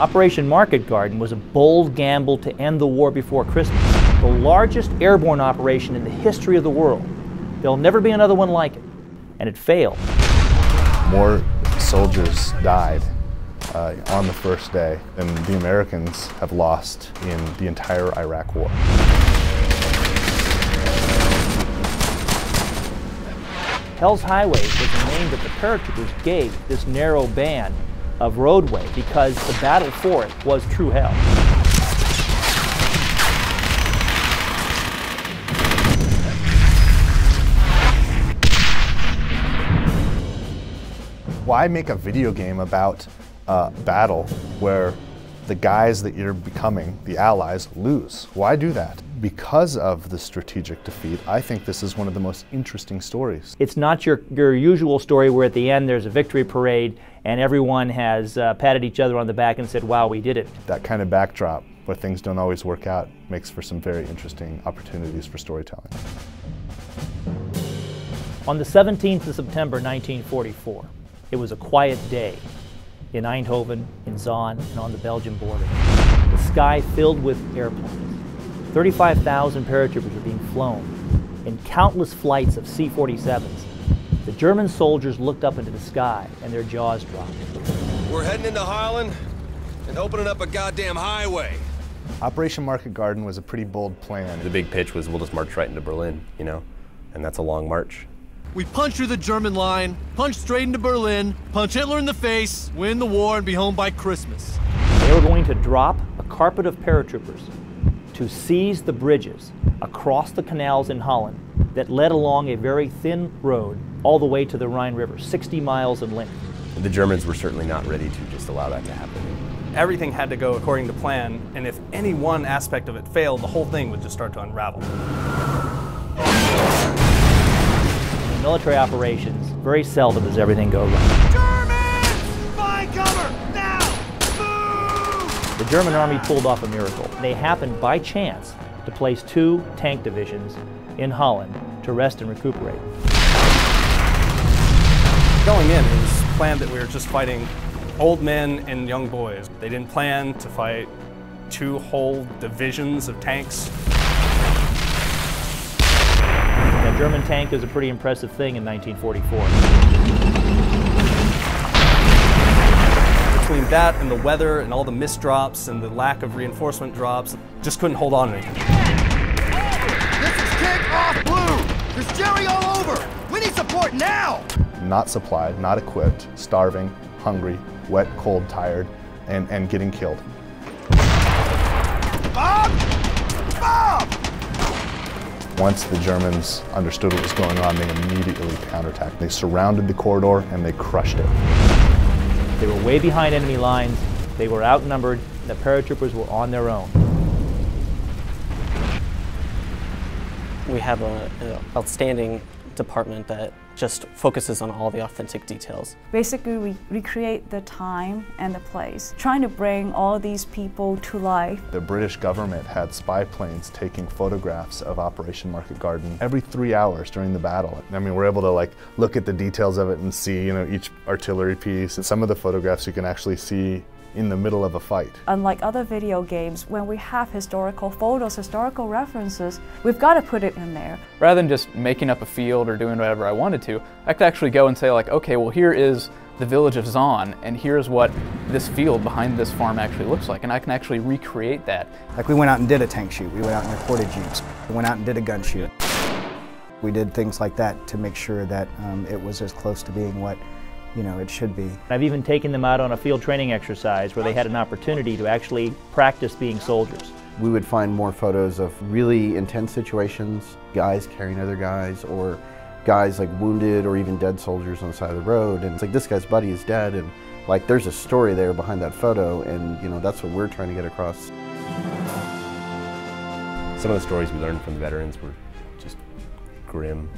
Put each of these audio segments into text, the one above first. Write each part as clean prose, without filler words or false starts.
Operation Market Garden was a bold gamble to end the war before Christmas, the largest airborne operation in the history of the world. There'll never be another one like it, and it failed. More soldiers died on the first day than the Americans have lost in the entire Iraq War. Hell's Highway was the name that the paratroopers gave this narrow band of roadway because the battle for it was true hell. Why make a video game about a battle where the guys that you're becoming, the allies, lose? Why do that? Because of the strategic defeat, I think this is one of the most interesting stories. It's not your usual story where at the end there's a victory parade and everyone has patted each other on the back and said, wow, we did it. That kind of backdrop where things don't always work out makes for some very interesting opportunities for storytelling. On the 17th of September 1944, it was a quiet day in Eindhoven, in Zaan, and on the Belgian border. The sky filled with airplanes. 35,000 paratroopers were being flown in countless flights of C-47s. The German soldiers looked up into the sky and their jaws dropped. We're heading into Holland and opening up a goddamn highway. Operation Market Garden was a pretty bold plan. The big pitch was we'll just march right into Berlin, you know, and that's a long march. We punch through the German line, punch straight into Berlin, punch Hitler in the face, win the war, and be home by Christmas. They were going to drop a carpet of paratroopers to seize the bridges across the canals in Holland that led along a very thin road all the way to the Rhine River, 60 miles in length. The Germans were certainly not ready to just allow that to happen. Everything had to go according to plan, and if any one aspect of it failed, the whole thing would just start to unravel. In military operations, very seldom does everything go right. Germans! Find cover! Now! Move! The German army pulled off a miracle. They happened by chance to place 2 tank divisions in Holland to rest and recuperate. Going in, it was planned that we were just fighting old men and young boys. They didn't plan to fight 2 whole divisions of tanks. A German tank is a pretty impressive thing in 1944. Between that and the weather and all the mist drops and the lack of reinforcement drops, just couldn't hold on to anything. This is Kick Off Blue! There's Jerry all over! We need support now! Not supplied, not equipped, starving, hungry, wet, cold, tired, and getting killed. Bob! Bob! Once the Germans understood what was going on, they immediately counterattacked. They surrounded the corridor and they crushed it. They were way behind enemy lines, they were outnumbered, the paratroopers were on their own. We have an outstanding department that just focuses on all the authentic details. Basically, we recreate the time and the place, trying to bring all these people to life. The British government had spy planes taking photographs of Operation Market Garden every 3 hours during the battle. I mean, we're able to look at the details of it and see, each artillery piece. And some of the photographs you can actually see in the middle of a fight. Unlike other video games, when we have historical photos, historical references, we've got to put it in there. Rather than just making up a field or doing whatever I wanted to, I could actually go and say okay, well here is the village of Zaan, and here's what this field behind this farm actually looks like, and I can actually recreate that. We went out and did a tank shoot, we went out and recorded jeeps, we went out and did a gun shoot. We did things like that to make sure that it was as close to being what it should be. I've even taken them out on a field training exercise where they had an opportunity to actually practice being soldiers. We would find more photos of really intense situations, guys carrying other guys, or guys wounded or even dead soldiers on the side of the road. And it's this guy's buddy is dead, and there's a story there behind that photo, and that's what we're trying to get across. Some of the stories we learned from the veterans were just grim.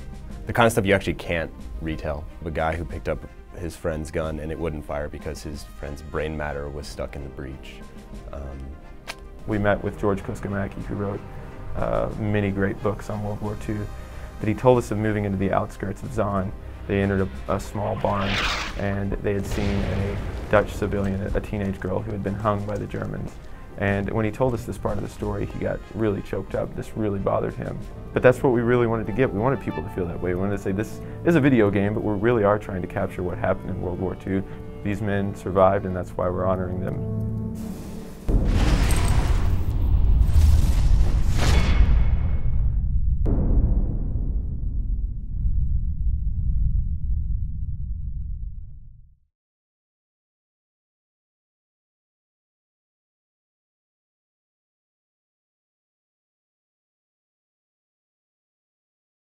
The kind of stuff you actually can't retell. The guy who picked up his friend's gun and it wouldn't fire because his friend's brain matter was stuck in the breech. We met with George Kuskamaki, who wrote many great books on World War II, but he told us of moving into the outskirts of Zaan. They entered a small barn and they had seen a Dutch civilian, a teenage girl who had been hung by the Germans. And when he told us this part of the story, he got really choked up. This really bothered him. But that's what we really wanted to get. We wanted people to feel that way. We wanted to say this is a video game, but we really are trying to capture what happened in World War II. These men survived, and that's why we're honoring them.